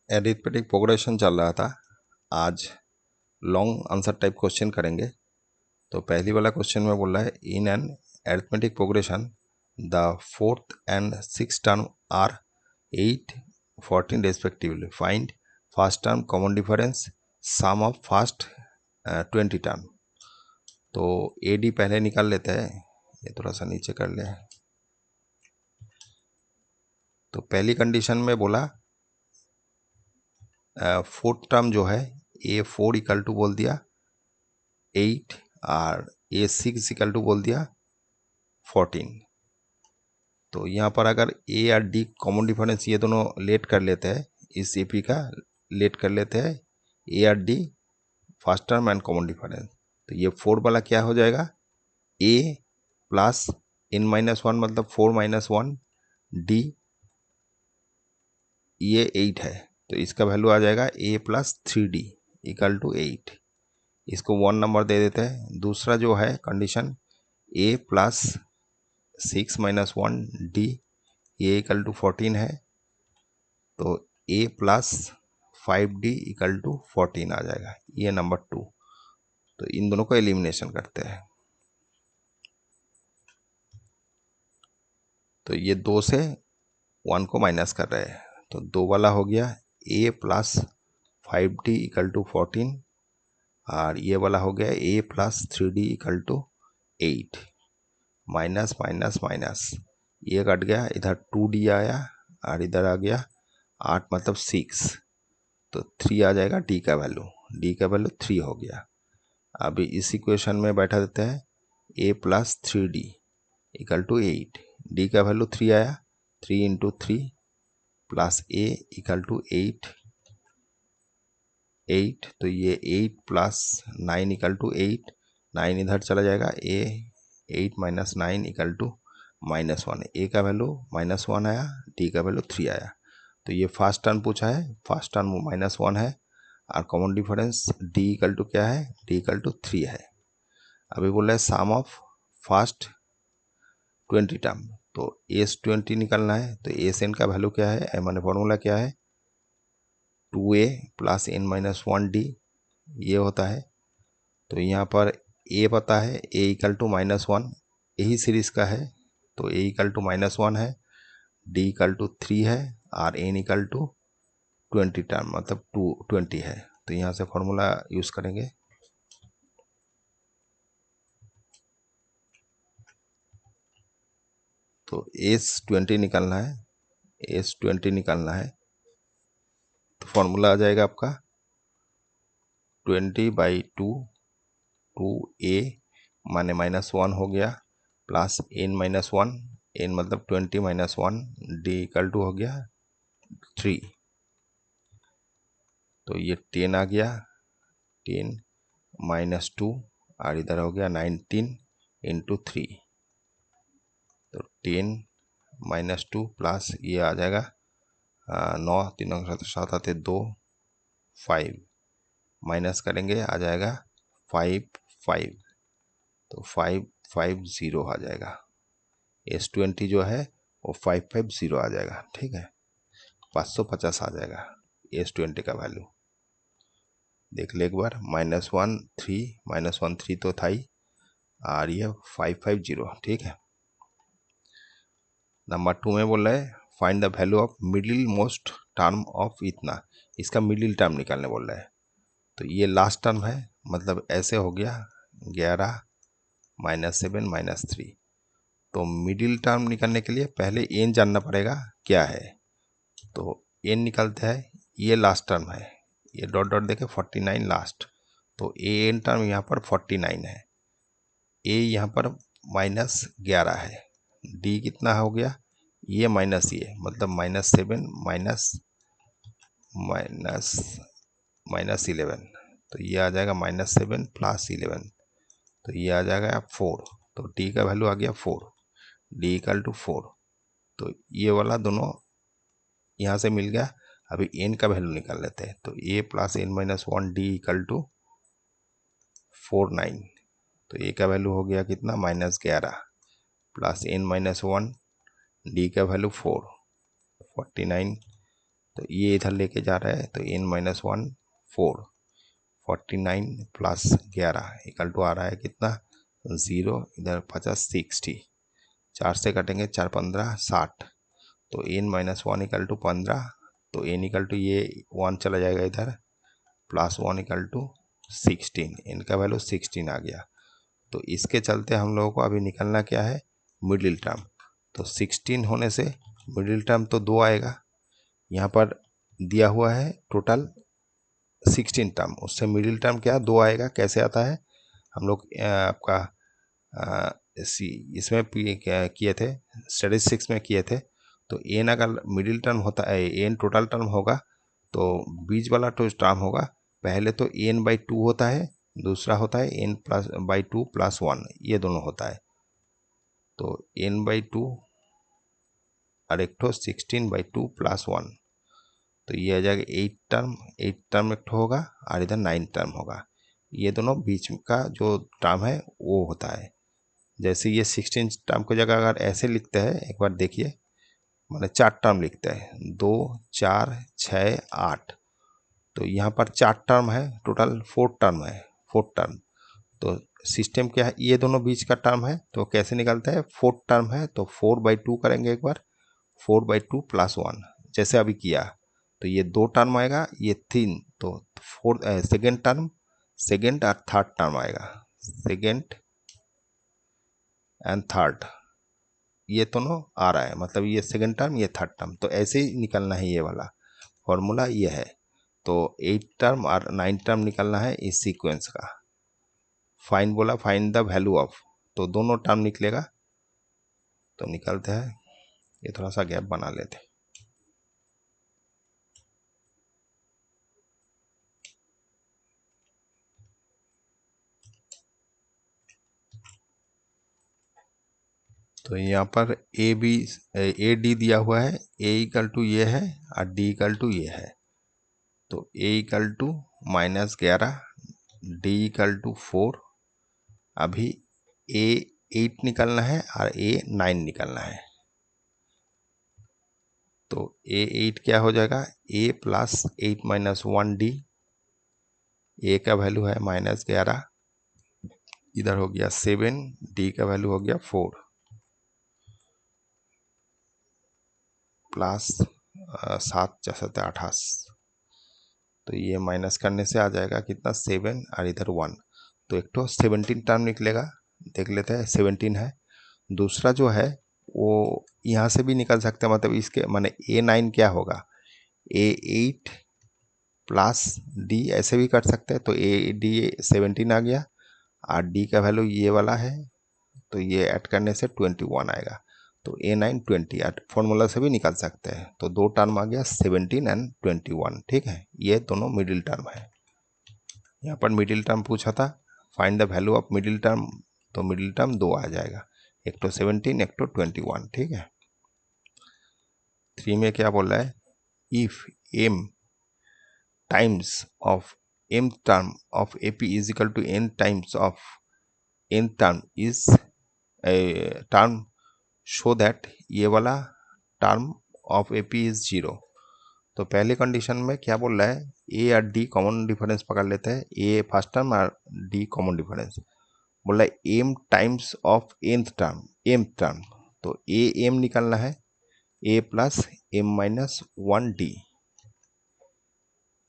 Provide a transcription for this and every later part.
Arithmetic progression चल रहा था। आज लॉन्ग आंसर टाइप क्वेश्चन करेंगे। तो पहली वाला क्वेश्चन में बोल रहा है in an arithmetic progression the fourth and six term are 8, 14 respectively. Find first term common difference sum of first 20 term. तो ए डी पहले निकाल लेते हैं, ये थोड़ा सा नीचे कर ले। तो पहली कंडीशन में बोला फोर्थ टर्म जो है A4 इक्वल टू बोल दिया 8 और A6 इक्वल टू बोल दिया 14। तो यहाँ पर अगर ए और डी कॉमन डिफरेंस ये दोनों लेट कर लेते हैं, इस AP का लेट कर लेते हैं ए और D first term and common difference. तो ये 4 वाला क्या हो जाएगा A प्लस n-1 मतलब 4 - 1 डी, ये 8 है तो इसका वैल्यू आ जाएगा A plus 3D equal to 8। इसको 1 नंबर दे देते हैं। दूसरा जो है कंडीशन A प्लस 6 - 1 D, ये इक्वल टू 14 है। तो A plus 5D equal to 14 आ जाएगा, ये नंबर 2। तो इन दोनों को एलिमिनेशन करते हैं। तो ये 2 से 1 को माइनस कर रहे हैं। तो 2 वाला हो गया A plus 5D equal to 14 और ये वाला हो गया A plus 3D equal to 8। Minus minus minus, ये कट गया, इधर 2D आया और इधर आ गया 8 मतलब 6। तो 3 आ जाएगा D का वैल्यू, D का वैल्यू 3 हो गया। अभी इस इक्वेशन में बैठा देते हैं A plus 3D equal to 8। D का वैल्यू 3 आया, 3 into 3 plus A equal to 8। तो ये 8 प्लस 9 इक्वल टू 8, 9 इधर चला जाएगा। A 8 minus 9 equal to -1। A का वैल्यू -1 आया, D का वैल्यू 3 आया। तो ये फर्स्ट टर्म पूछा है, फर्स्ट टर्म -1 है और common difference D equal to क्या है, D इक्वल टू 3 है। अभी बोल रहे हैं सम ऑफ फर्स्ट 20 टर्म। तो S20 निकालना है। तो एन का वैल्यू क्या है, माने फॉर्मूला क्या है 2A प्लस n-1D, ये होता है। तो यहाँ पर A पता है, A इक्वल टू -1, यही सीरीज का है। तो A इक्वल टू -1 है, D इक्वल टू 3 है और n इक्वल टू 20 टर्म मतलब 20 है। तो यहाँ से फॉर्मूला यूज़ करेंगे। तो S20 निकालना है, S20 निकालना है। तो फॉर्मूला आ जाएगा आपका 20/2, 2A माने -1 हो गया प्लस n-1, n मतलब 20 - 1, D इक्वल टू हो गया 3। तो ये 10 आ गया, 10 - 2 और इधर हो गया 19 इंटू 3। तो 10 - 2 प्लस ये आ जाएगा 9, 3 7 आते 2, 5 माइनस करेंगे आ जाएगा 5 5। तो 550 आ जाएगा। S20 जो है वो 550 आ जाएगा, ठीक है। 550 आ जाएगा S20 का वैल्यू। देख ले एक बार, -1 3 तो था ही और ये 550, ठीक है। नंबर 2 में बोल रहे हैं find the value of middle most term of इतना। इसका मिडिल टर्म निकालने बोल रहे हैं। तो ये लास्ट टर्म है, मतलब ऐसे हो गया 11 -7 -3। तो मिडिल टर्म निकालने के लिए पहले n जानना पड़ेगा क्या है। तो n निकालते हैं, ये लास्ट टर्म है, ये डॉट डॉट देके 49 लास्ट। तो an टर्म यहाँ पर 49 है, a यहाँ पर -11 है, d कितना हो गया, ये माइनस ये मतलब -7 -11। तो ये आ जाएगा -7 + 11। तो ये आ जाएगा 4। तो d का वैल्यू आ गया 4, d इक्वल टू 4। तो ये वाला दोनों यहाँ से मिल गया। अभी n का वैल्यू निकाल लेते हैं। तो a plus n-1 d equal to 49। तो a का वैल्यू हो गया कितना, -11 प्लस n-1 d का वैल्यू 4, 49। तो ये इधर लेके जा रहा है, तो n minus 1 4, 49 plus 11 equal to आ रहा है कितना 0, इधर 50 60, 4 से कटेंगे 4 15 60, तो n माइनस 1 इक्वल टू 15, तो n इक्वल टू ये 1 चला जाएगा इधर, प्लस 1 इक्वल टू 16, n का वैल्यू 16 आ गया। तो इसके चलते हम लोगों को अभी निकलना क्या है, मिडिल टर्म। तो 16 होने से मिडिल टर्म तो 2 आएगा, यहाँ पर दिया हुआ है टोटल 16 टर्म, उससे मिडिल टर्म क्या 2 आएगा। कैसे आता है, हम लोग आपका इसमें किए थे, स्टैटिस्टिक्स में किए थे। तो एन अगर मिडिल टर्म होता है, एन टोटल टर्म होगा, तो बीच वाला तो टर्म होगा, पहले तो एन बाई 2 होता है, दूसरा होता है एन प्लस बाई 2 प्लस 1, ये दोनों होता है। तो एन बाई 2 और एक ठो 16 बाई 2 प्लस 1, तो ये आ जाएगा 8 टर्म एक ठो होगा, और इधर 9 टर्म होगा। ये दोनों बीच का जो टर्म है वो होता है। जैसे ये 16 टर्म की जगह अगर ऐसे लिखते हैं, एक बार देखिए, मैंने 4 टर्म लिखते हैं, 2 4 6 8, तो यहाँ पर 4 टर्म है, टोटल 4 टर्म है, 4 टर्म। तो सिस्टम क्या है, ये दोनों बीच का टर्म है, तो कैसे निकलता है, 4 टर्म है, तो 4 बाई 2 करेंगे एक बार, 4 बाई 2 प्लस 1, जैसे अभी किया। तो ये 2 टर्म आएगा, ये 3, तो 4 सेकेंड टर्म, सेकेंड और थर्ड टर्म आएगा, सेकेंड एंड थर्ड, ये दोनों आ रहा है, मतलब ये सेकेंड टर्म ये थर्ड टर्म। तो ऐसे ही निकलना है, ये वाला फॉर्मूला ये है। तो 8 टर्म और 9 टर्म निकलना है इस सीक्वेंस का। फाइंड बोला, फाइंड द वैल्यू ऑफ, तो दोनों टर्म निकलेगा, तो निकलते हैं। ये थोड़ा सा गैप बना लेते, तो यहाँ पर ए डी दिया हुआ है, ए इक्वल टू ये है और डी इक्वल टू ये है। तो A equal to -11, D equal to 4, अभी ए 8 निकलना है और ए 9 निकलना है। तो ए 8 क्या हो जाएगा, ए प्लस 8 माइनस 1 डी, ए का वैल्यू है -11, इधर हो गया 7, डी का वैल्यू हो गया 4, प्लस 7 × 28, तो ये माइनस करने से आ जाएगा कितना 7 और इधर 1, तो एक तो 17 टर्म निकलेगा, देख लेते हैं 17 है। दूसरा जो है वो यहाँ से भी निकल सकता है, मतलब इसके माने A9 क्या होगा, A8 प्लस डी, ऐसे भी कर सकते हैं। तो डी 17 आ गया और डी का वैल्यू ये वाला है, तो ये ऐड करने से 21 आएगा। तो A9 20 फॉर्मूला से भी निकल सकते हैं। तो दो टर्म आ गया 17 एंड 21, ठीक है, ये दोनों मिडिल टर्म है। यहाँ पर मिडिल टर्म पूछा था, find the value of middle term, तो मिडिल टर्म 2 आ जाएगा, एक तो 17 एक तो 21, ठीक है। 3 में क्या बोल रहा है, if m times of m term of AP is equal to n times of n term is term, show that ये वाला टर्म ऑफ AP इज 0। तो पहले कंडीशन में क्या बोल रहा है, ए और डी कॉमन डिफरेंस पकड़ लेते हैं, ए फर्स्ट टर्म और डी कॉमन डिफरेंस, बोल रहा है M times of nth term, M term, तो ए एम निकलना है, A plus M minus 1 D,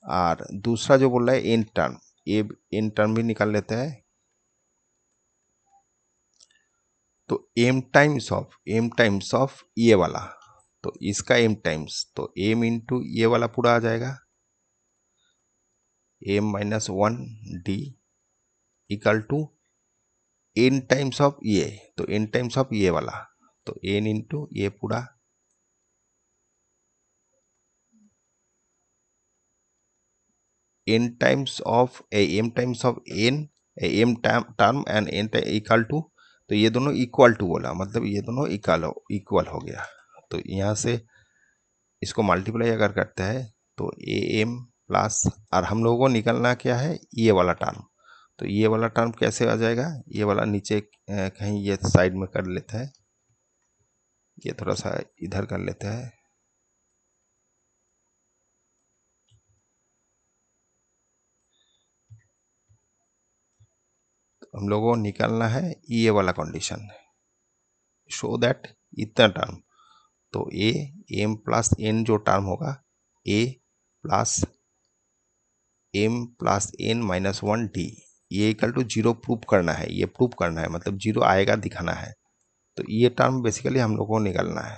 और दूसरा जो बोल रहा है N term, A N term भी निकाल लेते हैं। तो एम टाइम्स ऑफ ये वाला, तो इसका एम टाइम्स, तो एम इंटू ये वाला पूरा आ जाएगा, M minus 1 D equal to N times of ये, तो एन टाइम्स ऑफ ये वाला, तो एन इंटू ये पूरा, N times of M times of N, M term and N equal to, तो ये दोनों इक्वल टू बोला, मतलब ये दोनों इक्वल हो गया। तो यहाँ से इसको मल्टीप्लाई अगर करते हैं, तो ए एम प्लस, और हम लोगों को निकलना क्या है, ये वाला टर्म, तो ये वाला टर्म कैसे आ जाएगा, ये वाला नीचे कहीं ये साइड में कर लेते हैं, ये थोड़ा सा इधर कर लेते हैं, हम लोगों को निकालना है ये वाला कंडीशन, शो दैट इतना टर्म, तो ए एम प्लस एन जो टर्म होगा, A plus N minus one D, ये इक्वल टू जीरो प्रूव करना है, ये प्रूव करना है मतलब जीरो आएगा दिखाना है। तो ये टर्म बेसिकली हम लोगों को निकालना है।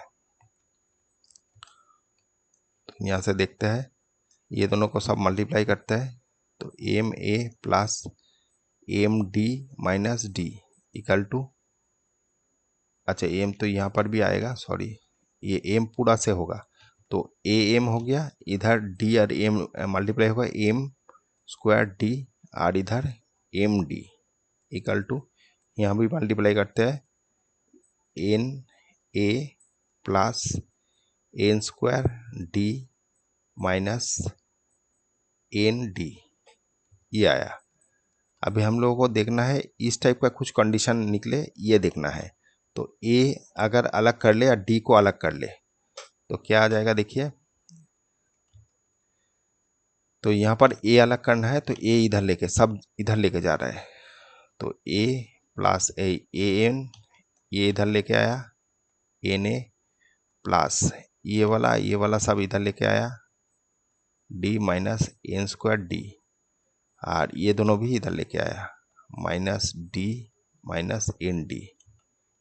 तो यहाँ से देखते हैं, ये दोनों को सब मल्टीप्लाई करते हैं, तो M A plus M D minus D equal to, अच्छा एम तो यहाँ पर भी आएगा, सॉरी ये एम पूरा से होगा, तो ए एम हो गया, इधर डी और एम मल्टीप्लाई होगा, एम स्क्वायर डी और इधर एम डी इक्वल टू, यहाँ भी मल्टीप्लाई करते हैं, N A plus N square D minus N D, ये आया। अभी हम लोगों को देखना है इस टाइप का कुछ कंडीशन निकले, ये देखना है। तो ए अगर अलग कर ले या डी को अलग कर ले तो क्या आ जाएगा, देखिए। तो यहाँ पर ए अलग करना है, तो ए इधर लेके, सब इधर लेके जा रहा है, तो ए प्लस ए एन, ये इधर लेके आया, एन ए प्लस ये वाला सब इधर लेके आया, D minus N square D, और ये दोनों भी इधर लेके आया, minus D minus N D,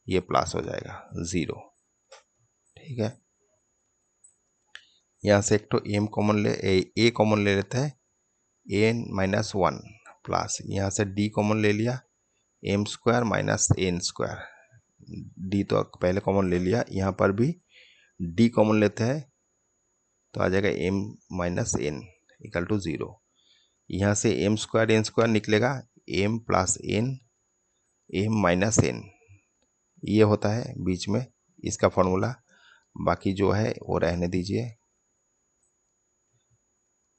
ये प्लस हो जाएगा 0। ठीक है, यहाँ से एक तो एम कॉमन ले, ए कॉमन ले लेते हैं, एन माइनस वन प्लस, यहाँ से डी कॉमन ले लिया, M square minus N square, D तो पहले कॉमन ले लिया, यहाँ पर भी डी कॉमन लेते हैं, तो आ जाएगा M minus N equal to 0। यहाँ से एम स्क्वायर एन स्क्वायर निकलेगा, M plus N M minus N, ये होता है बीच में इसका फॉर्मूला, बाकी जो है वो रहने दीजिए,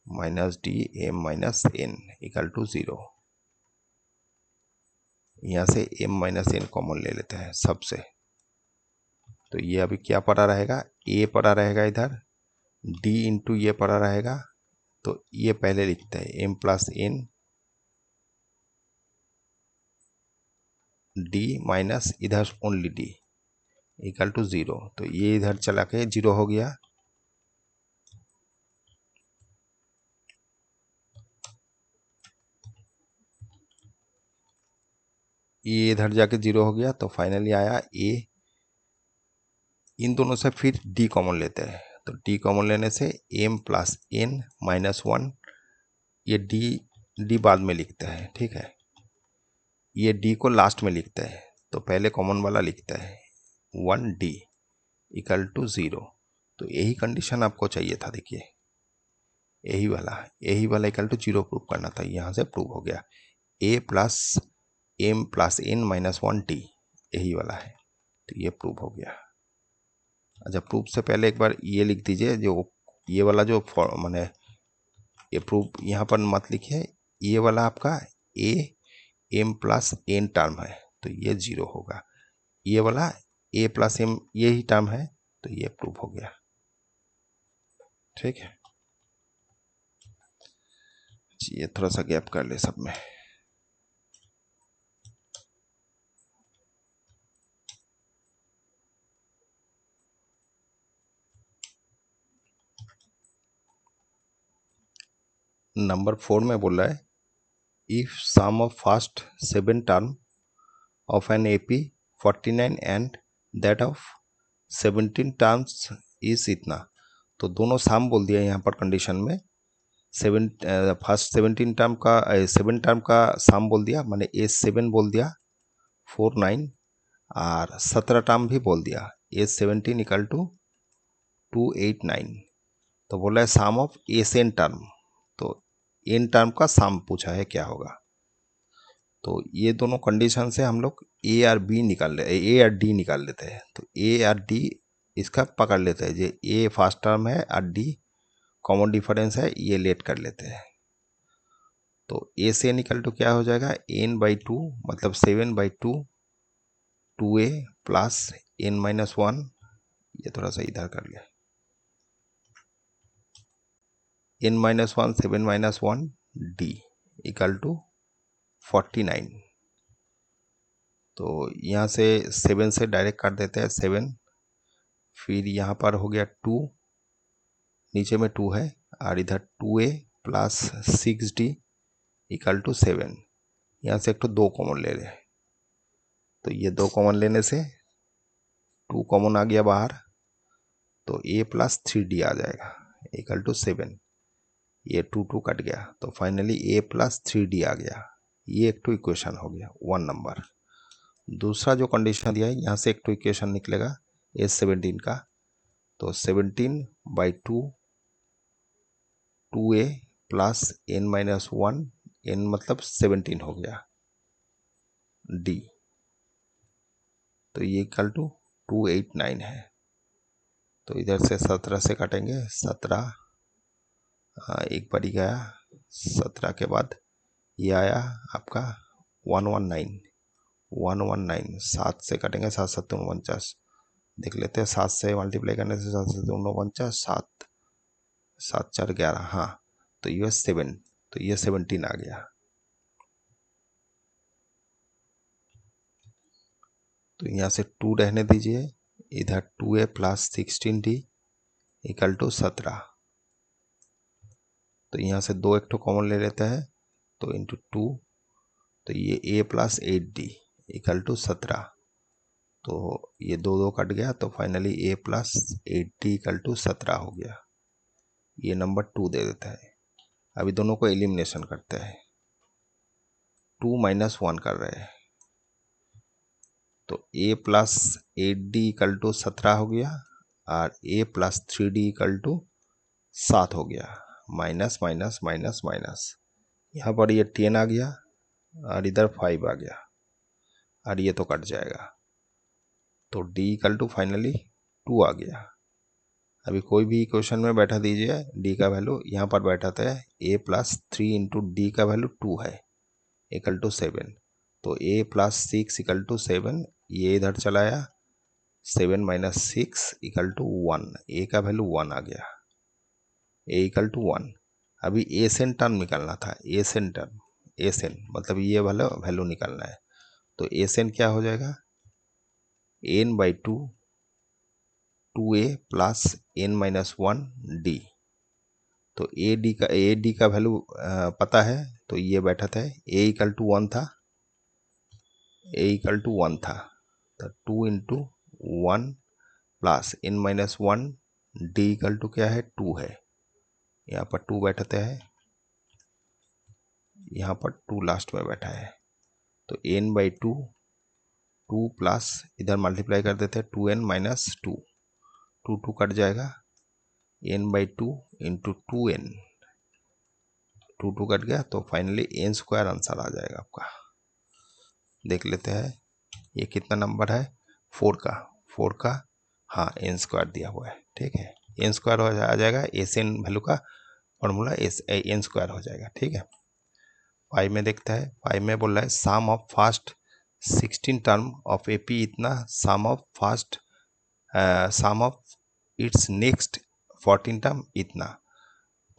minus D M minus N equal to 0। यहाँ से एम माइनस एन कॉमन ले लेते हैं सबसे, तो ये अभी क्या पड़ा रहेगा, ए पड़ा रहेगा इधर, डी इंटू ये पड़ा रहेगा, तो ये पहले लिखते हैं M plus N D minus इधर ओनली डी इक्वल टू 0, तो ये इधर चला के 0 हो गया, ये इधर जाके 0 हो गया, तो फाइनली आया ए, इन दोनों से फिर डी कॉमन लेते हैं, तो डी कॉमन लेने से M plus N minus one, ये डी बाद में लिखते हैं, ठीक है, ये डी को लास्ट में लिखते हैं, तो पहले कॉमन वाला लिखते हैं 1D इक्वल टू 0। तो यही कंडीशन आपको चाहिए था, देखिए यही वाला इक्वल टू 0 प्रूव करना था, यहाँ से प्रूव हो गया, A plus M plus N minus one D, यही वाला है, तो ये प्रूव हो गया। अच्छा, प्रूफ से पहले एक बार ये लिख दीजिए, जो ये वाला जो माने ये प्रूफ यहाँ पर मत लिखिए, ये वाला आपका A M plus N term है, तो ये 0 होगा, ये वाला ए प्लस एम ये ही टर्म है, तो ये प्रूफ हो गया। ठीक है, ये थोड़ा सा गैप कर ले सब में। नंबर 4 में बोल रहा है, if sum of first 7 term of an AP 49 and that of 17 terms is इतना। तो दोनों सम बोल दिया यहाँ पर कंडीशन में, फर्स्ट 17 टर्म का 7 टर्म का सम बोल दिया, मैंने A7 बोल दिया 49, और 17 टर्म भी बोल दिया A17 इक्वल टू 289। तो बोला है सम ऑफ एन टर्म, तो एन टर्म का सम पूछा है क्या होगा। तो ये दोनों कंडीशन से हम लोग ए और डी निकाल लेते हैं। तो ए और डी इसका पकड़ लेते हैं, जो ए फर्स्ट टर्म है और डी कॉमन डिफरेंस है, ये लेट कर लेते हैं। तो ए से निकल टू क्या हो जाएगा, n/2 मतलब 7/2 2a प्लस n-1, ये थोड़ा सा इधर कर लिया, n-1 7-1 d इक्वल टू 49। तो यहाँ से 7 से डायरेक्ट काट देते हैं 7, फिर यहाँ पर हो गया 2, नीचे में 2 है, और इधर 2a plus 6d equal to 7। यहाँ से एक तो 2 कॉमन ले रहे हैं, तो ये 2 कॉमन लेने से 2 कॉमन आ गया बाहर, तो a प्लस 3d आ जाएगा इक्वल टू 7। ये 2 कट गया, तो फाइनली a प्लस 3d आ गया। ये एक तो इक्वेशन हो गया 1 नंबर। दूसरा जो कंडीशन दिया है, यहाँ से एक तो इक्वेशन निकलेगा S17 का, तो 17/2 2a प्लस n-1, n मतलब 17 हो गया d, तो ये इक्वल टू 289 है। तो इधर से 17 से काटेंगे, 17 एक बार ही गया, 17 के बाद ये आया आपका 119, 7 से काटेंगे, 7 7 49, देख लेते हैं, 7 से मल्टीप्लाई करने से 7 7 49, 7 7 4 11, हाँ, तो ये 7, तो ये 17 आ गया। तो यहाँ से 2 रहने दीजिए, इधर 2a plus 16d equal to 17। तो यहाँ से 2 एक तो कॉमन ले लेते हैं, तो इंटू 2, तो ये a plus 8d equal to 17। तो ये 2 कट गया, तो finally a plus 8d equal to 17 हो गया। ये नंबर 2 दे देता है। अभी दोनों को एलिमिनेशन करते हैं, 2 माइनस 1 कर रहे हैं, तो a plus 8d equal to 17 हो गया, और a plus 3d equal to 7 हो गया। माइनस माइनस माइनस माइनस, यहाँ पर ये 10 आ गया, और इधर 5 आ गया, और ये तो कट जाएगा, तो d इक्वल टू फाइनली 2 आ गया। अभी कोई भी इक्वेशन में बैठा दीजिए, d का वैल्यू यहाँ पर बैठाते हैं, a प्लस 3 इंटू डी का वैल्यू 2 है इक्वल टू 7, तो a प्लस 6 इक्वल टू 7, ये इधर चलाया, 7 माइनस 6 इक्वल टू 1, a का वैल्यू 1 आ गया, a इक्वल टू 1। अभी एसेन टर्म निकालना था, एसेन टर्म, एसेन मतलब ये वाला वैल्यू निकालना है, तो एसेन क्या हो जाएगा, n/2 2a प्लस n-1d, तो a का वैल्यू पता है, तो ये बैठा था, a इक्वल टू 1 था, a इक्वल टू 1 था, तो 2 into 1 plus n-1 d equal to क्या है, 2 है, यहाँ पर 2 बैठते हैं, यहाँ पर 2 लास्ट में बैठा है, तो n/2 2 प्लस इधर मल्टीप्लाई कर देते हैं, 2n माइनस 2, 2 कट जाएगा, n/2 इंटू 2n, 2 कट गया, तो फाइनली n² आंसर आ जाएगा आपका। देख लेते हैं ये कितना नंबर है, 4 का, हाँ n² दिया हुआ है, ठीक है, n² आ जाएगा, एसएन वैल्यू का फॉर्मूला n² हो जाएगा, ठीक है। 5 में देखता है, 5 में बोल रहा है sum of first 16 term of AP इतना, sum of its next 14 term इतना।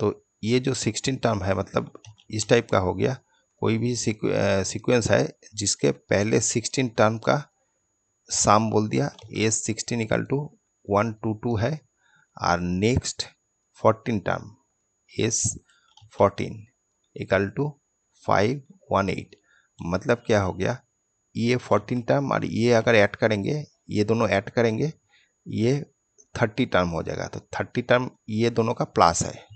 तो ये जो 16 टर्म है, मतलब इस टाइप का हो गया, कोई भी सीक्वेंस है जिसके पहले 16 टर्म का सम बोल दिया, S16 इक्वल टू 122 है, और next 14 term S14 equal to 518, मतलब क्या हो गया, ये 14 टर्म और ये अगर ऐड करेंगे, ये दोनों ऐड करेंगे, ये 30 टर्म हो जाएगा, तो 30 टर्म ये दोनों का प्लस है,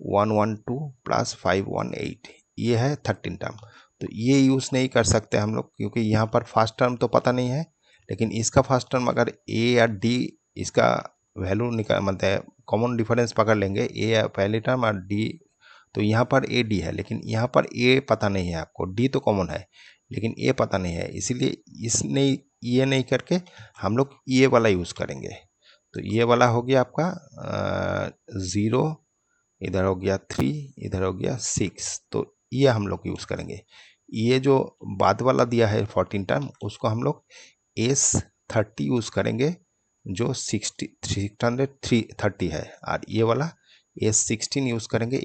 112 प्लस 518, ये है 13 टर्म। तो ये यूज़ नहीं कर सकते हम लोग, क्योंकि यहाँ पर फर्स्ट टर्म तो पता नहीं है, लेकिन इसका फर्स्ट टर्म अगर a या d, इसका वैल्यू निकाल, मतलब कॉमन डिफरेंस पकड़ लेंगे, a या पहली टर्म और d, तो यहाँ पर a d है, लेकिन यहाँ पर a पता नहीं है आपको, d तो कॉमन है लेकिन a पता नहीं है, इसीलिए इसने ये नहीं करके हम लोग ये वाला यूज़ करेंगे। तो ये वाला हो गया आपका 0, इधर हो गया 3, इधर हो गया 6, तो ये हम लोग यूज़ करेंगे। ये जो बाद वाला दिया है 14 टर्म, उसको हम लोग S30 यूज़ करेंगे, जो 630 है, और ये वाला S16 यूज़ करेंगे,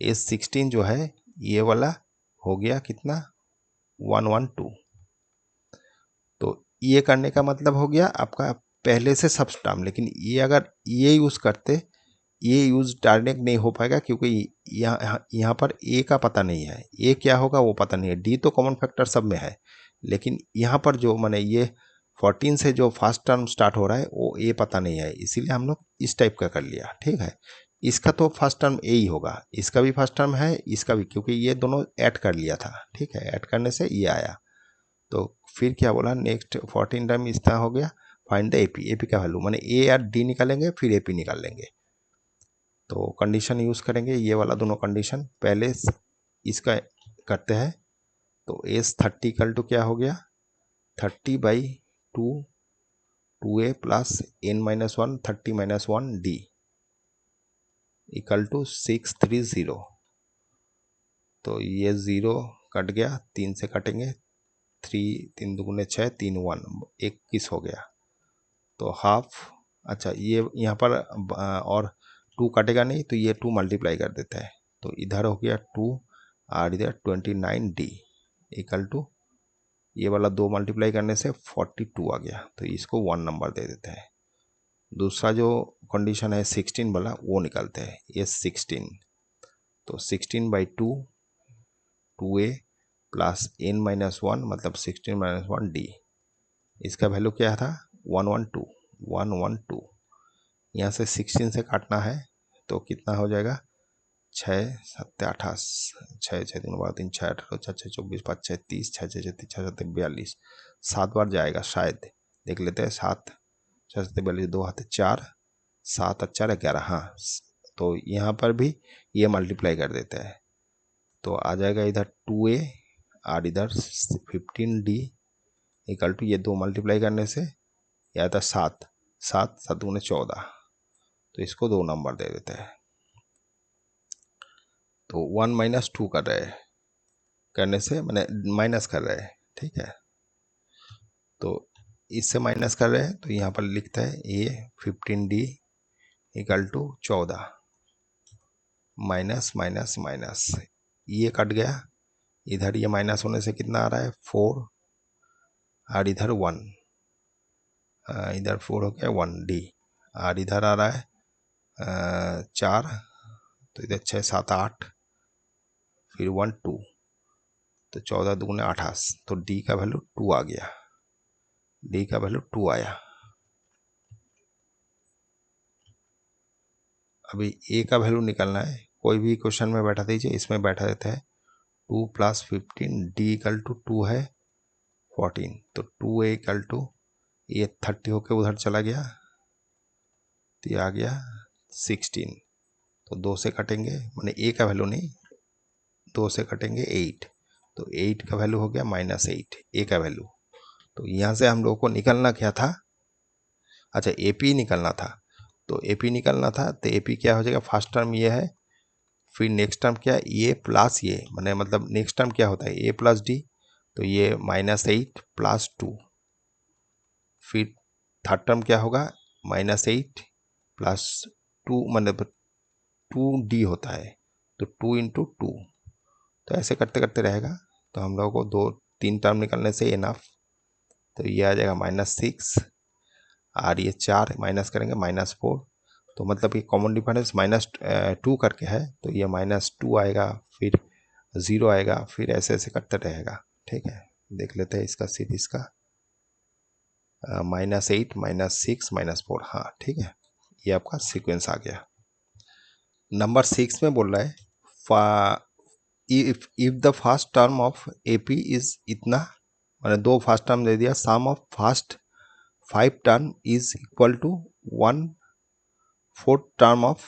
S16 जो है, ये वाला हो गया कितना 112। तो ये करने का मतलब हो गया आपका पहले से सब टर्म, लेकिन ये अगर ये यूज़ करते, ये यूज़ डायरेक्ट नहीं हो पाएगा क्योंकि यहाँ पर ए का पता नहीं है, ए क्या होगा वो पता नहीं है, डी तो कॉमन फैक्टर सब में है, लेकिन यहाँ पर जो मैंने ये 14 से जो फर्स्ट टर्म स्टार्ट हो रहा है वो ए पता नहीं है, इसीलिए हम लोग इस टाइप का कर लिया। ठीक है, इसका तो फर्स्ट टर्म ए ही होगा, इसका भी फर्स्ट टर्म है, इसका भी, क्योंकि ये दोनों ऐड कर लिया था। ठीक है, ऐड करने से ये आया। तो फिर क्या बोला, नेक्स्ट 14 टाइम इस तरह हो गया, फाइंड द एपी, एपी का वैल्यू मैंने ए या डी निकालेंगे फिर एपी निकाल लेंगे। तो कंडीशन यूज़ करेंगे ये वाला दोनों कंडीशन, पहले इसका करते हैं। तो एस 30 इक्वल टू क्या हो गया, 30/2 2a plus n-1 30-1 d equal to 630। तो ये 0 कट गया, 3 से कटेंगे, 3 3 दूगुने 6 3 1 21 हो गया। तो हाफ, अच्छा ये यहाँ पर और 2 कटेगा नहीं तो ये 2 मल्टीप्लाई कर देता है, तो इधर हो गया 2 और इधर 29d इक्वल टू ये वाला 2 मल्टीप्लाई करने से 42 आ गया, तो इसको 1 नंबर दे देते हैं। दूसरा जो कंडीशन है 16 वाला वो निकालते हैं, ये 16, तो 16/2 2a प्लस n-1 मतलब 16-1 d, इसका वैल्यू क्या था 112। यहाँ से 16 से काटना है तो कितना हो जाएगा, 6 7 28, 6 6 3 12 3 6 18 4 6 24 5 6 30 6 6 6 6 7 42, 7 बार जाएगा शायद, देख लेते हैं। 7 6 7 42, 2 हाथ 4 7 4 11, हाँ। तो यहाँ पर भी ये मल्टीप्लाई कर देते हैं, तो आ जाएगा इधर 2a और इधर 15d इक्वल टू ये 2 मल्टीप्लाई करने से यह आता 7 7 7 दूने 14, तो इसको 2 नंबर दे देते हैं। तो 1 - 2 कर रहे हैं, करने से मैंने माइनस कर रहे हैं। ठीक है, तो इससे माइनस कर रहे हैं तो यहाँ पर लिखता है ये 15d equal to 14 minus minus minus, ये कट गया, इधर ये माइनस होने से कितना आ रहा है 4 और इधर 1, इधर 4 हो गया 1d और इधर आ रहा है 4, तो इधर 6 7 8 फिर 1 2, तो 14 दूने 28, तो d का वैल्यू 2 आ गया, d का वैल्यू 2 आया। अभी a का वैल्यू निकालना है, कोई भी क्वेश्चन में बैठा दीजिए, इसमें बैठा देता है 2 + 15 d इक्वल टू 2 है 14, तो 2a इक्वल टू ये 30 होके उधर चला गया, तो ये आ गया 16, तो 2 से कटेंगे, मैंने a का वैल्यू नहीं, 2 से कटेंगे 8, तो 8 का वैल्यू हो गया -8 a का वैल्यू। तो यहाँ से हम लोगों को निकलना क्या था, अच्छा AP निकलना था, तो AP निकलना था, तो AP क्या हो जाएगा, फर्स्ट टर्म ये है, फिर नेक्स्ट टर्म क्या है ये प्लस ये, मैंने मतलब नेक्स्ट टर्म क्या होता है a + d, तो ये -8 + 2, फिर थर्ड टर्म क्या होगा -8 + 2 मतलब 2d होता है, तो 2 × 2, तो ऐसे करते करते रहेगा। तो हम लोगों को 2 3 टर्म निकलने से इनफ, तो ये आ जाएगा -6 और ये 4 माइनस करेंगे -4, तो मतलब कि कॉमन डिफरेंस -2 करके है, तो ये -2 आएगा, फिर 0 आएगा, फिर ऐसे ऐसे करते रहेगा। ठीक है, देख लेते हैं इसका सीरीज का, -8 -6 -4, हाँ ठीक है, ये आपका सीक्वेंस आ गया। नंबर 6 में बोल रहा है if the first term of AP is इतना, मैंने 2 फर्स्ट टर्म दे दिया, sum of first 5 term is equal to 1/4 term of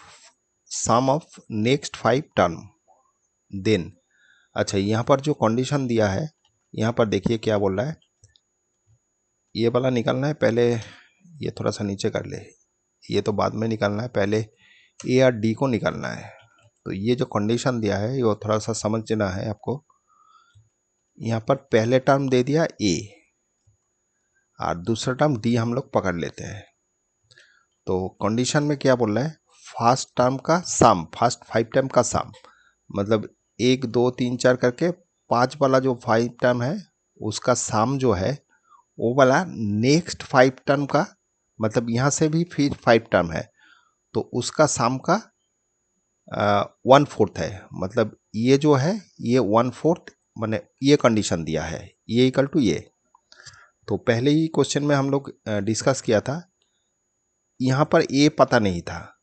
sum of next 5 term, then, अच्छा यहाँ पर जो कंडीशन दिया है, यहाँ पर देखिए क्या बोल रहा है, ये वाला निकालना है पहले, ये थोड़ा सा नीचे कर ले, ये तो बाद में निकालना है, पहले A और D को निकालना है। तो ये जो कंडीशन दिया है वो थोड़ा सा समझना है आपको, यहाँ पर पहले टर्म दे दिया A और दूसरा टर्म D हम लोग पकड़ लेते हैं। तो कंडीशन में क्या बोल रहा है, फर्स्ट टर्म का सम, फर्स्ट 5 टर्म का सम, मतलब 1 2 3 4 करके 5 वाला जो 5 टर्म है उसका सम जो है वो वाला नेक्स्ट 5 टर्म का, मतलब यहाँ से भी फिर 5 टर्म है तो उसका सम का 1/4 है। मतलब ये जो है ये 1/4, मैंने ये कंडीशन दिया है, ये इक्वल टू ये। तो पहले ही क्वेश्चन में हम लोग डिस्कस किया था, यहाँ पर ए पता नहीं था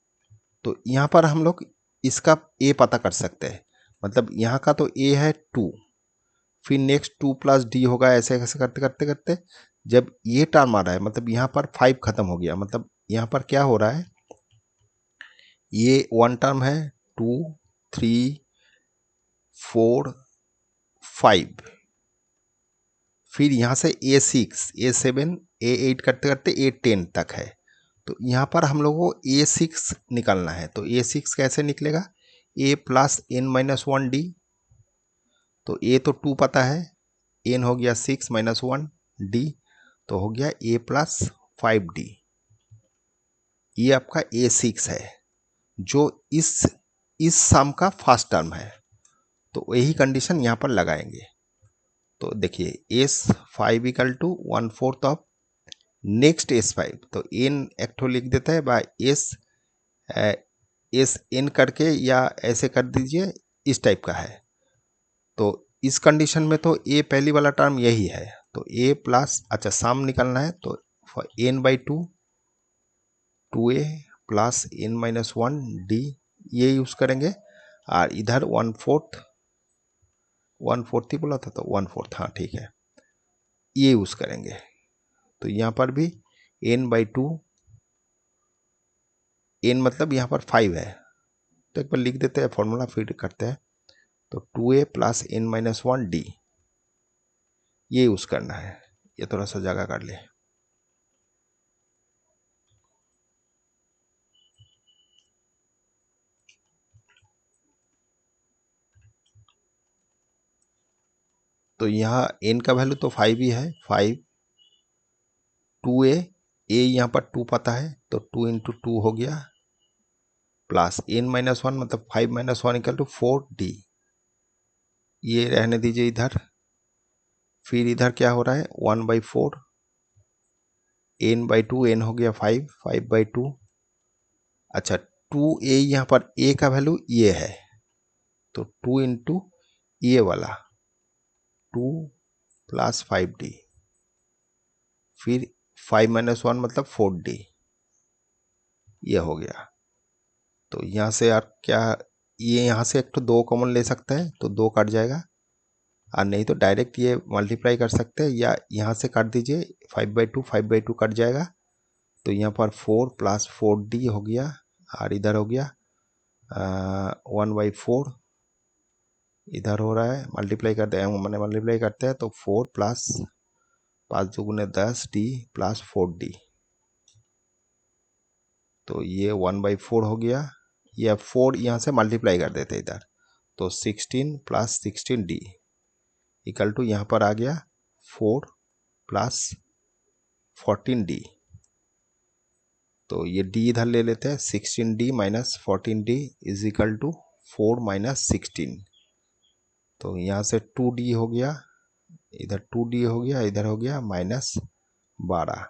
तो यहाँ पर हम लोग इसका ए पता कर सकते हैं। मतलब यहाँ का तो ए है 2, फिर नेक्स्ट 2 प्लस डी होगा, ऐसे ऐसे करते करते करते जब ये टर्म आ रहा है, मतलब यहाँ पर 5 खत्म हो गया। मतलब यहाँ पर क्या हो रहा है, ये 1 टर्म है, 2 3 4 5, फिर यहाँ से A6 A7 A8 करते करते A10 तक है। तो यहाँ पर हम लोगों को A6 निकालना है। तो A6 कैसे निकलेगा, A plus n minus 1 D। तो A तो 2 पता है, n हो गया 6 माइनस 1 D, तो हो गया A प्लस 5D। ये आपका A6 है जो इस सम का फर्स्ट टर्म है। तो यही कंडीशन यहाँ पर लगाएंगे। तो देखिए S5 equal to 1/4 of next S5, तो n एक्टो लिख देता है बाय एस एन करके, या ऐसे कर दीजिए, इस टाइप का है। तो इस कंडीशन में तो a पहली वाला टर्म यही है, तो a प्लस, अच्छा सम निकालना है तो n/2 2a plus n minus 1 D ये यूज करेंगे। और इधर 1/4 ही बोला था तो 1/4, हाँ ठीक है, ये यूज करेंगे। तो यहाँ पर भी n/2, n मतलब यहाँ पर 5 है, तो एक बार लिख देते हैं फॉर्मूला, फिर करते हैं। तो 2a plus n minus 1 D ये यूज करना है। ये थोड़ा सा जगह कर ले। तो यहाँ n का वैल्यू तो 5 ही है, 5 2a, a यहाँ पर 2 पता है तो 2 इंटू 2 हो गया, प्लस n माइनस 1 मतलब 5 माइनस 1 इक्वल टू 4D। ये रहने दीजिए इधर। फिर इधर क्या हो रहा है, 1/4 n/2, n हो गया 5 5/2। अच्छा 2a, यहाँ पर a का वैल्यू ये है तो 2 इंटू ये वाला 2 प्लस 5D, फिर 5 माइनस 1 मतलब 4D, ये हो गया। तो यहाँ से यार क्या, ये यहाँ से एक तो 2 कॉमन ले सकते हैं तो 2 कट जाएगा, और नहीं तो डायरेक्ट ये मल्टीप्लाई कर सकते हैं, या यहाँ से काट दीजिए 5/2 कट जाएगा। तो यहाँ पर 4 प्लस 4D हो गया, और इधर हो गया 1/4, इधर हो रहा है मल्टीप्लाई करते हैं, मैंने मल्टीप्लाई करते हैं तो 4 प्लस 5 दूगुने 10D प्लस 4D, तो ये 1/4 हो गया। या 4 यहाँ से मल्टीप्लाई कर देते इधर, तो 16 प्लस 16D इक्वल टू यहाँ पर आ गया 4 प्लस 14D। तो ये D इधर ले लेते हैं, 16D minus 14D is equal to 4 minus 16। तो यहाँ से 2D हो गया, इधर 2D हो गया, इधर हो गया माइनस 12,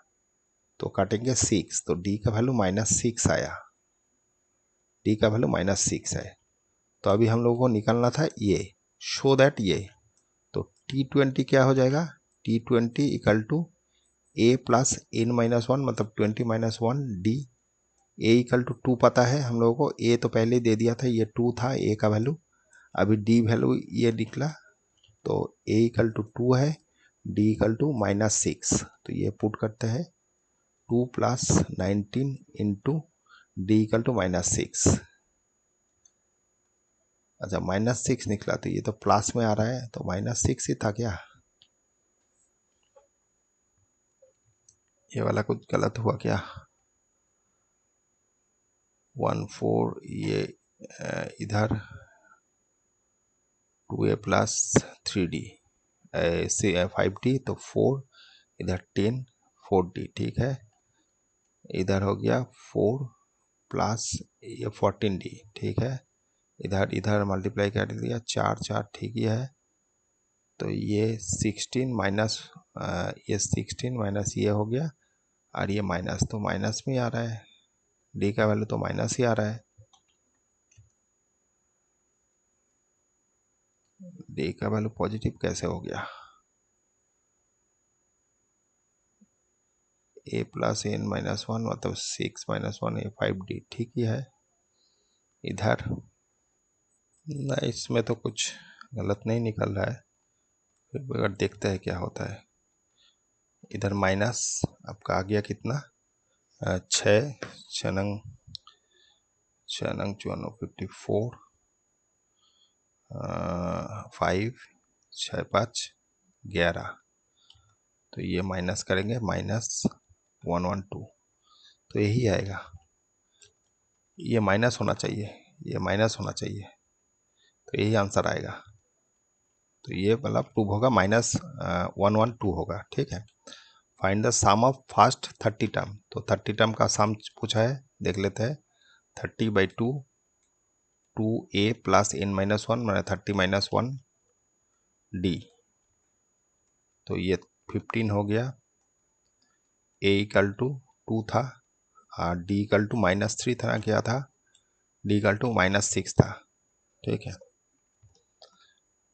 तो काटेंगे 6, तो D का वैल्यू -6 आया। D का वैल्यू -6 है। तो अभी हम लोगों को निकालना था ये, शो दैट ये, तो T20 क्या हो जाएगा, T20 equal to a plus n minus 1 मतलब 20 minus 1D। a equal to 2 पता है हम लोगों को, a तो पहले ही दे दिया था, ये 2 था a का वैल्यू, अभी d वैल्यू ये निकला, तो a इक्वल टू 2 है, d इक्वल टू -6, तो ये पुट करते हैं 2 plus 19 into D equal to -6। अच्छा -6 निकला, तो ये तो प्लस में आ रहा है, तो -6 ही था क्या, ये वाला कुछ गलत हुआ क्या, 1/4 ये इधर 2a प्लस 3D 5D, तो 4 इधर 10 4D, ठीक है। इधर हो गया 4 प्लस ये 14D, ठीक है। इधर इधर मल्टीप्लाई कर दिया, 4 4 ठीक ही है। तो ये 16 माइनस ये हो गया, और ये माइनस, तो माइनस में आ रहा है, डी का वैल्यू तो माइनस ही आ रहा है। डी का वैल्यू पॉजिटिव कैसे हो गया? A plus N minus one मतलब 6 माइनस वन ए 5D, ठीक ही है। इधर ना, इसमें तो कुछ गलत नहीं निकल रहा है, फिर भी अगर देखते हैं क्या होता है। इधर माइनस आपका आ गया कितना, 6 छनंग 54, 5 6 5 11, तो ये माइनस करेंगे, -112, तो यही आएगा। ये माइनस होना चाहिए, ये माइनस होना चाहिए, तो यही आंसर आएगा। तो ये मतलब प्रूव होगा, -112 होगा, ठीक है। Find the sum of first 30 term, तो 30 टर्म का सम पूछा है, देख लेते हैं। 30/2 2a plus n minus one मैंने 30 - 1 d, तो ये 15 हो गया। a इक्वल टू 2 था, और d इक्वल टू -3 था, क्या था, d इक्वल टू -6 था, ठीक है।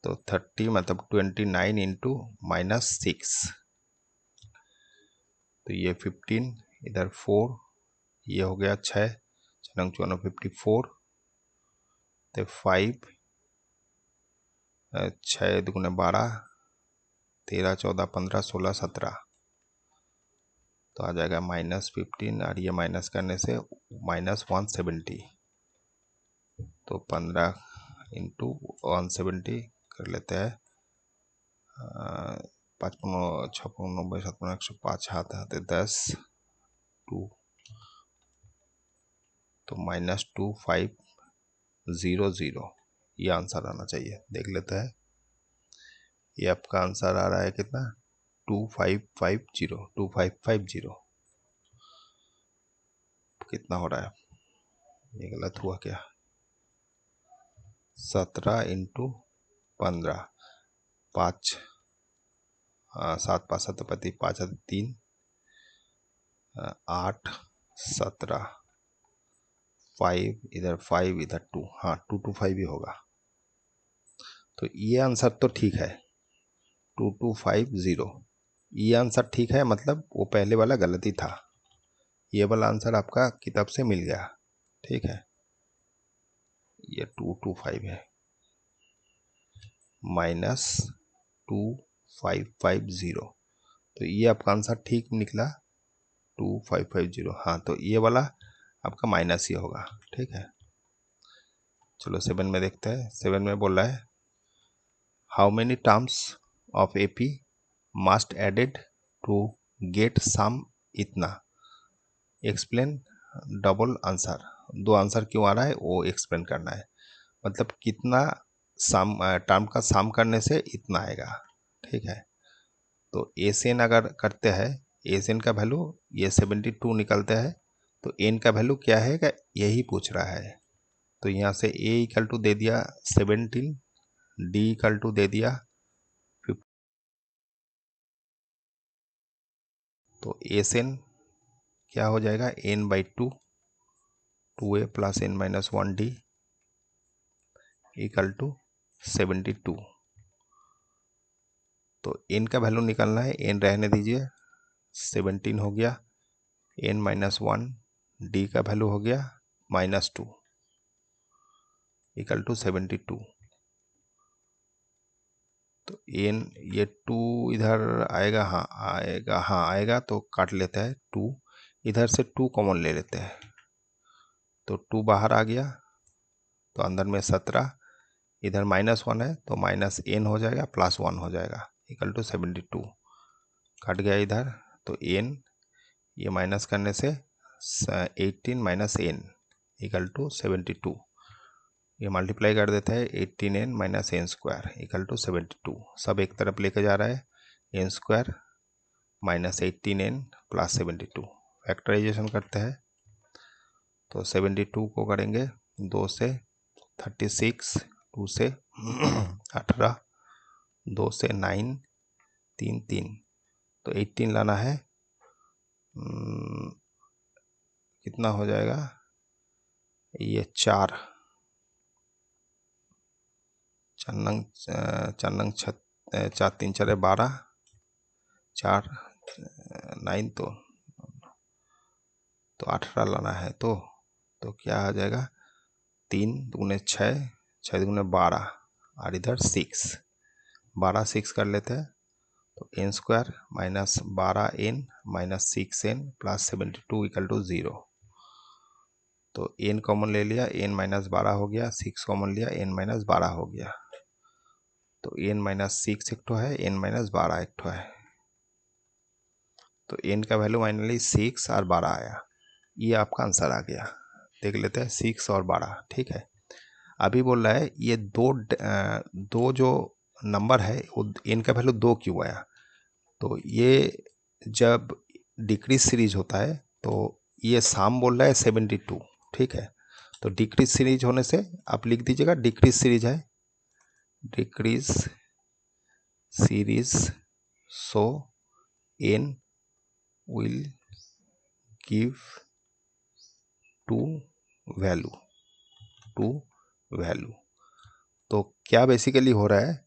तो 30 मतलब 29 इंटू -6, तो ये 15, इधर 4, ये हो गया 6 छनंग 54, तो 5 6 दुगुने 12, 13 14 15 16 17, तो आ जाएगा -15, और ये माइनस करने से -170, तो 15 इंटू 170 कर लेते हैं, 5 6 90 57 105 हाथ हाथ 10 2, तो -2500, ये आंसर आना चाहिए। देख लेते हैं, ये आपका आंसर आ रहा है कितना, 2550, कितना हो रहा है, ये गलत हुआ क्या, 17 इंटू 15, 5 7 5 7 5 3 8 17, 5 इधर 5 इधर 2, हाँ 225 ही होगा। तो ये आंसर तो ठीक है, 2250, ये आंसर ठीक है, मतलब वो पहले वाला गलती था, ये वाला आंसर आपका किताब से मिल गया, ठीक है। ये 225 है, -2550, तो ये आपका आंसर ठीक निकला, 2550, हाँ, तो ये वाला आपका माइनस ही होगा, ठीक है। चलो 7 में देखते हैं। 7 में बोल रहा है, how many terms of AP must added to get sum इतना, एक्सप्लेन डबल आंसर, दो आंसर क्यों आ रहा है वो एक्सप्लेन करना है, मतलब कितना सम टर्म का सम करने से इतना आएगा, ठीक है। तो एन अगर करते हैं, एन का वैल्यू ये 72 निकलते हैं, तो एन का वैल्यू क्या है, यही पूछ रहा है। तो यहाँ से ए इक्वल टू दे दिया 17, डी इक्वल टू दे दिया 50, तो एन क्या हो जाएगा, n/2 2a plus n-1d equal to 72, तो n का वैल्यू निकालना है, n रहने दीजिए, 17 हो गया, n-1 d का वैल्यू हो गया -2 इक्वल टू 72, तो n ये 2 इधर आएगा, हाँ आएगा, हाँ आएगा, तो काट लेते हैं 2, इधर से 2 कॉमन ले लेते हैं, तो 2 बाहर आ गया, तो अंदर में 17, इधर -1 है, तो -n हो जाएगा, +1 हो जाएगा, इक्वल टू 72, कट गया इधर, तो n ये माइनस करने से 18 - n इक्वल टू 72, ये मल्टीप्लाई कर देता है, 18n - n² इक्वल टू 72, सब एक तरफ लेके जा रहा है, n² -18n + 72, फैक्टराइजेशन करते हैं, तो 72 को करेंगे 2 से 36, 2 से 18, 2 से 9, 3 3, तो 18 लाना है। कितना हो जाएगा ये 4 चार 3 4 12, 4 9 तो 18 लाना है। तो क्या आ जाएगा 3 दूने 6, 6 दूने 12 और इधर 6, 12 6 कर लेते हैं। तो n square minus 12n minus 6n plus 72 equal to 0। तो n कॉमन ले लिया, n माइनस 12 हो गया, 6 कॉमन लिया, n माइनस 12 हो गया। तो n माइनस 6 एक ठो है, n माइनस 12 एक ठो है। तो n का वैल्यू फाइनली 6 और 12 आया। ये आपका आंसर आ गया। देख लेते हैं 6 और 12, ठीक है। अभी बोल रहा है ये दो जो नंबर है वो n का वैल्यू 2 क्यों आया। तो ये जब डिक्रीज सीरीज होता है तो ये साम बोल रहा है 72, ठीक है। तो डिक्रीज सीरीज होने से आप लिख दीजिएगा डिक्रीज सीरीज है, decrease series, so n will give two value, two value. तो क्या बेसिकली हो रहा है,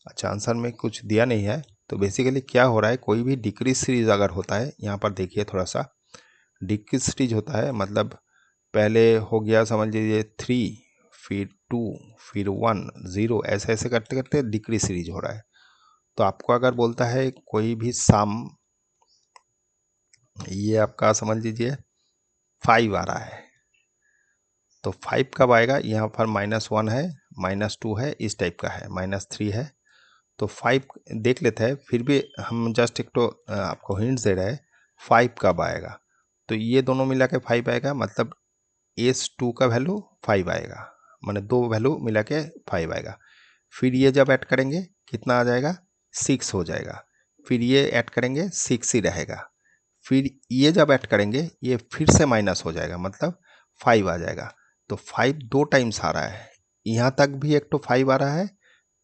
अच्छा आंसर में कुछ दिया नहीं है। तो बेसिकली क्या हो रहा है, कोई भी डिक्रीज सीरीज अगर होता है, यहाँ पर देखिए थोड़ा सा, डिक्रीज सीरीज होता है मतलब पहले हो गया समझ लीजिए 3, फिर 2, फिर 1 0, ऐसे ऐसे करते करते डिक्रीज सीरीज हो रहा है। तो आपको अगर बोलता है कोई भी सम, ये आपका समझ लीजिए 5 आ रहा है, तो 5 कब आएगा, यहाँ पर -1 है, -2 है, इस टाइप का है, -3 है। तो 5 देख लेते हैं, फिर भी हम जस्ट एक तो आपको हिंट्स दे रहे हैं 5 कब आएगा। तो ये दोनों मिला के 5 आएगा, मतलब S2 का वैल्यू 5 आएगा, माने दो वैल्यू मिला के 5 आएगा। फिर ये जब ऐड करेंगे कितना आ जाएगा, 6 हो जाएगा। फिर ये ऐड करेंगे 6 ही रहेगा। फिर ये जब ऐड करेंगे ये फिर से माइनस हो जाएगा, मतलब 5 आ जाएगा। तो 5 दो टाइम्स आ रहा है, यहाँ तक भी एक तो 5 आ रहा है,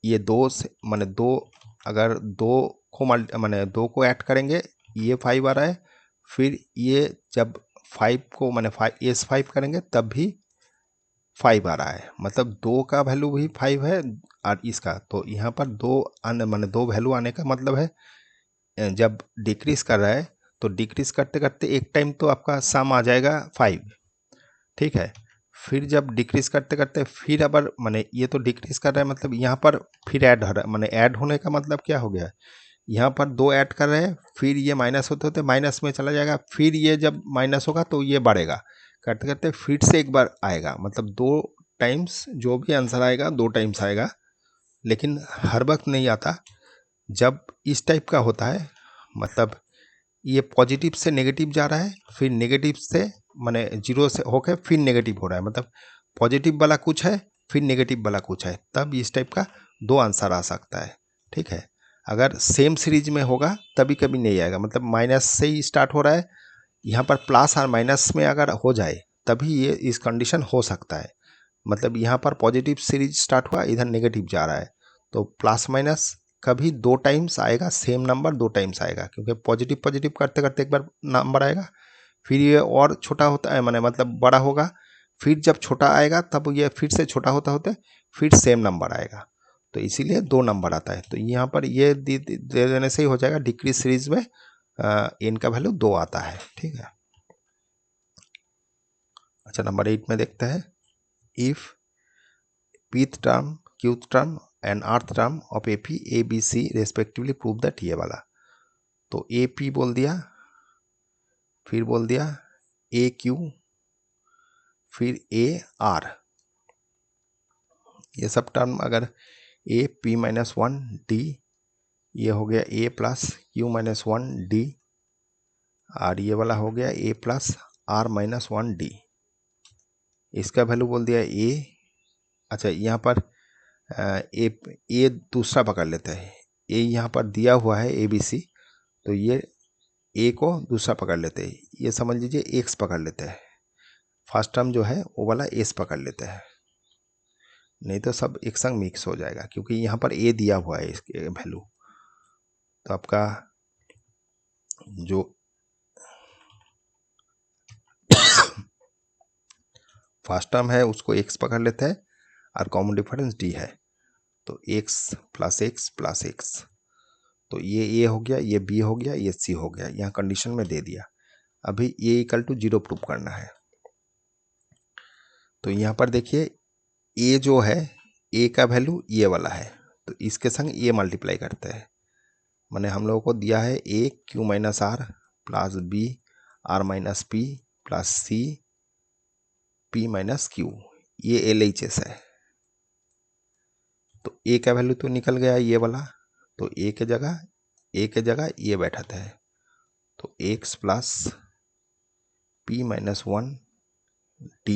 ये दो से माने दो, अगर दो को माने दो को ऐड करेंगे ये 5 आ रहा है। फिर ये जब 5 को माने 5 करेंगे तब भी 5 आ रहा है, मतलब दो का वैल्यू भी 5 है और इसका। तो यहाँ पर दो माने दो वैल्यू आने का मतलब है जब डिक्रीज कर रहा है तो डिक्रीज करते करते एक टाइम तो आपका सम आ जाएगा 5, ठीक है। फिर जब डिक्रीज करते करते फिर अगर माने ये तो डिक्रीज कर रहा है, मतलब यहाँ पर फिर ऐड हो रहा है, माने ऐड होने का मतलब क्या हो गया, यहाँ पर दो ऐड कर रहे हैं, फिर ये माइनस होते होते माइनस में चला जाएगा, फिर ये जब माइनस होगा तो ये बढ़ेगा, करते करते फिर से एक बार आएगा, मतलब दो टाइम्स जो भी आंसर आएगा 2 टाइम्स आएगा। लेकिन हर वक्त नहीं आता, जब इस टाइप का होता है मतलब ये पॉजिटिव से नेगेटिव जा रहा है, फिर नेगेटिव से माने 0 से होकर फिर नेगेटिव हो रहा है, मतलब पॉजिटिव वाला कुछ है फिर नेगेटिव वाला कुछ है, तब इस टाइप का दो आंसर आ सकता है, ठीक है। अगर सेम सीरीज में होगा तभी कभी नहीं आएगा, मतलब माइनस से ही स्टार्ट हो रहा है, यहाँ पर प्लस और माइनस में अगर हो जाए तभी ये इस कंडीशन हो सकता है। मतलब यहाँ पर पॉजिटिव सीरीज स्टार्ट हुआ, इधर नेगेटिव जा रहा है, तो प्लस माइनस कभी 2 टाइम्स आएगा, सेम नंबर 2 टाइम्स आएगा, क्योंकि पॉजिटिव पॉजिटिव करते करते एक बार नंबर आएगा, फिर ये और छोटा होता है माने मतलब बड़ा होगा, फिर जब छोटा आएगा तब ये फिर से छोटा होता होते फिर सेम नंबर आएगा। तो इसीलिए 2 नंबर आता है। तो यहाँ पर ये दे देने से ही हो जाएगा, डिक्रीज सीरीज में n का वैल्यू 2 आता है, ठीक है। अच्छा नंबर 8 में देखते हैं, if pth term, qth term and rth term of AP, ABC respectively prove that, ये वाला। तो AP बोल दिया, फिर बोल दिया AQ, फिर AR, ये सब टर्म अगर AP-1D, ये हो गया A प्लस Q-1D, और ये वाला हो गया A प्लस R-1D, इसका वैल्यू बोल दिया A। अच्छा यहाँ पर ए दूसरा पकड़ लेते हैं, ए यहाँ पर दिया हुआ है ABC, तो ये ए को दूसरा पकड़ लेते हैं, ये समझ लीजिए एक्स पकड़ लेते हैं, फर्स्ट टर्म जो है वो वाला एस पकड़ लेते हैं। नहीं तो सब एक संग मिक्स हो जाएगा, क्योंकि यहाँ पर ए दिया हुआ है इसके वैल्यू। तो आपका जो फर्स्ट टर्म है उसको x पकड़ लेते हैं और कॉमन डिफरेंस d है, तो x plus x plus x. तो ये a हो गया, ये b हो गया, ये c हो गया, यहाँ कंडीशन में दे दिया। अभी a इक्वल टू 0 प्रूव करना है। तो यहाँ पर देखिए a जो है, a का वैल्यू ये वाला है, तो इसके संग ये मल्टीप्लाई करते हैं। मैंने हम लोगों को दिया है a q minus R plus b r minus P plus C p minus Q, ये LHS है। तो a का वैल्यू तो निकल गया ये वाला, तो a के जगह ये बैठाते हैं। तो x plus p minus 1 d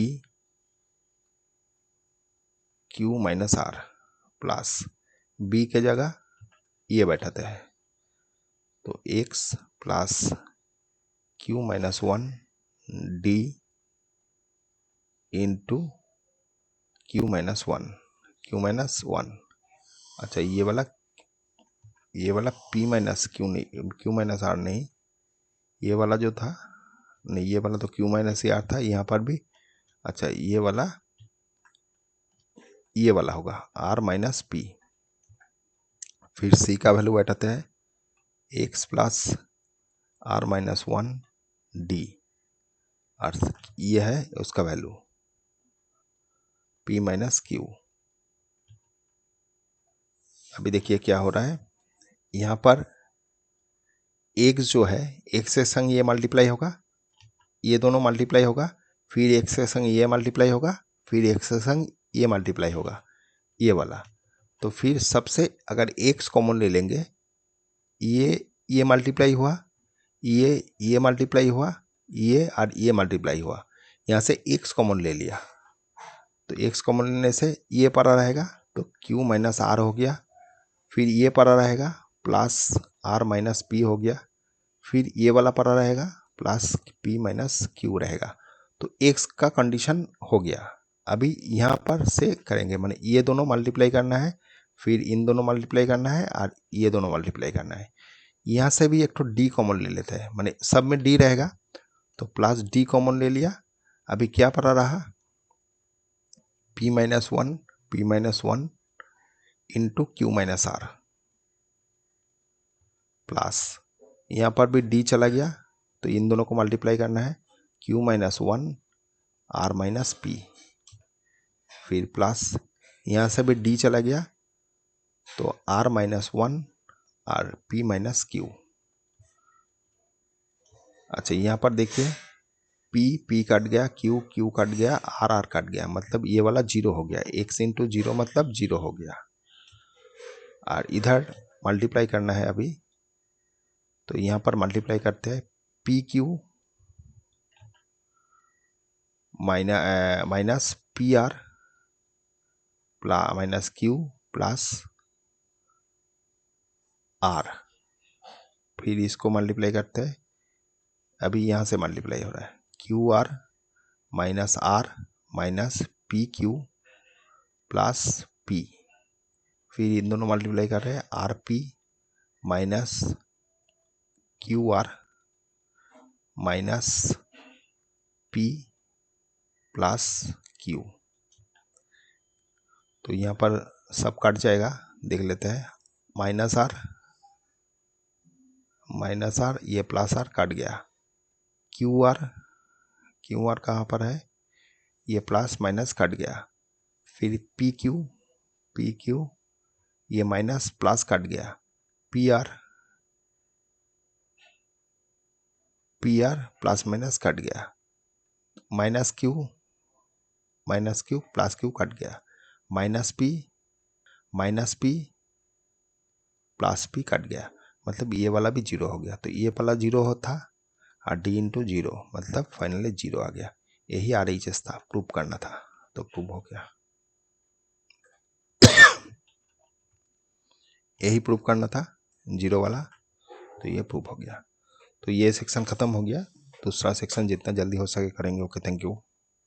q minus R plus b के जगह ये बैठाते हैं। तो x plus q minus 1 d into q minus 1। अच्छा ये वाला p माइनस क्यू नहीं, q माइनस आर नहीं, ये वाला जो था नहीं, ये वाला तो q माइनस आर था यहाँ पर भी। अच्छा ये वाला होगा r माइनस पी। फिर c का वैल्यू बैठाते हैं x plus r minus 1 d, और ये है उसका वैल्यू p माइनस क्यू। अभी देखिए क्या हो रहा है, यहाँ पर x जो है, x से संग ये मल्टीप्लाई होगा, ये दोनों मल्टीप्लाई होगा, फिर x से संग ये मल्टीप्लाई होगा, फिर x से संग ये मल्टीप्लाई होगा, ये वाला। तो फिर सबसे अगर x कॉमन ले लेंगे, ये मल्टीप्लाई हुआ, ये मल्टीप्लाई हुआ, ये और ये मल्टीप्लाई हुआ, यहाँ से x कॉमन ले लिया, तो x कॉमन लेने से ये पड़ा रहेगा, तो q माइनस आर हो गया। फिर ये पड़ा रहेगा प्लस r माइनस पी हो गया, फिर ये वाला पड़ा रहेगा प्लस p माइनस क्यू रहेगा। तो x का कंडीशन हो गया। अभी यहाँ पर से करेंगे, माने ये दोनों मल्टीप्लाई करना है, फिर इन दोनों मल्टीप्लाई करना है, और ये दोनों मल्टीप्लाई करना है। यहाँ से भी एक तो d कॉमन ले लेते हैं, माने सब में d रहेगा, तो प्लस d कॉमन ले लिया। अभी क्या पड़ा रहा, p minus one into Q minus R plus, यहाँ पर भी d चला गया, तो इन दोनों को मल्टीप्लाई करना है, q minus 1 r minus P, फिर प्लस यहाँ से भी d चला गया, तो r माइनस 1 और p माइनस क्यू। अच्छा यहाँ पर देखिए p कट गया, q कट गया, r कट गया, मतलब ये वाला 0 हो गया, x इंटू 0 मतलब 0 हो गया। और इधर मल्टीप्लाई करना है अभी, तो यहाँ पर मल्टीप्लाई करते हैं P Q minus P R minus Q plus R, फिर इसको मल्टीप्लाई करते हैं। अभी यहाँ से मल्टीप्लाई हो रहा है Q R minus P Q plus P, फिर इन दोनों मल्टीप्लाई कर रहे हैं R P minus Q R minus P plus Q. तो यहाँ पर सब कट जाएगा, देख लेते हैं, माइनस आर ये प्लस आर कट गया, क्यू आर कहाँ पर है, ये प्लस माइनस कट गया, फिर पी क्यू ये माइनस प्लस कट गया, P R plus minus cut गया, minus Q plus Q cut गया, minus P plus P cut गया, मतलब ये वाला भी 0 हो गया। तो ये वाला 0 होता और डी इंटू 0 मतलब फाइनली 0 आ गया। यही RHS था, प्रूव करना था, तो प्रूव हो गया। यही प्रूव करना था 0 वाला, तो ये प्रूव हो गया। तो ये सेक्शन खत्म हो गया। दूसरा सेक्शन जितना जल्दी हो सके करेंगे। Okay, thank you.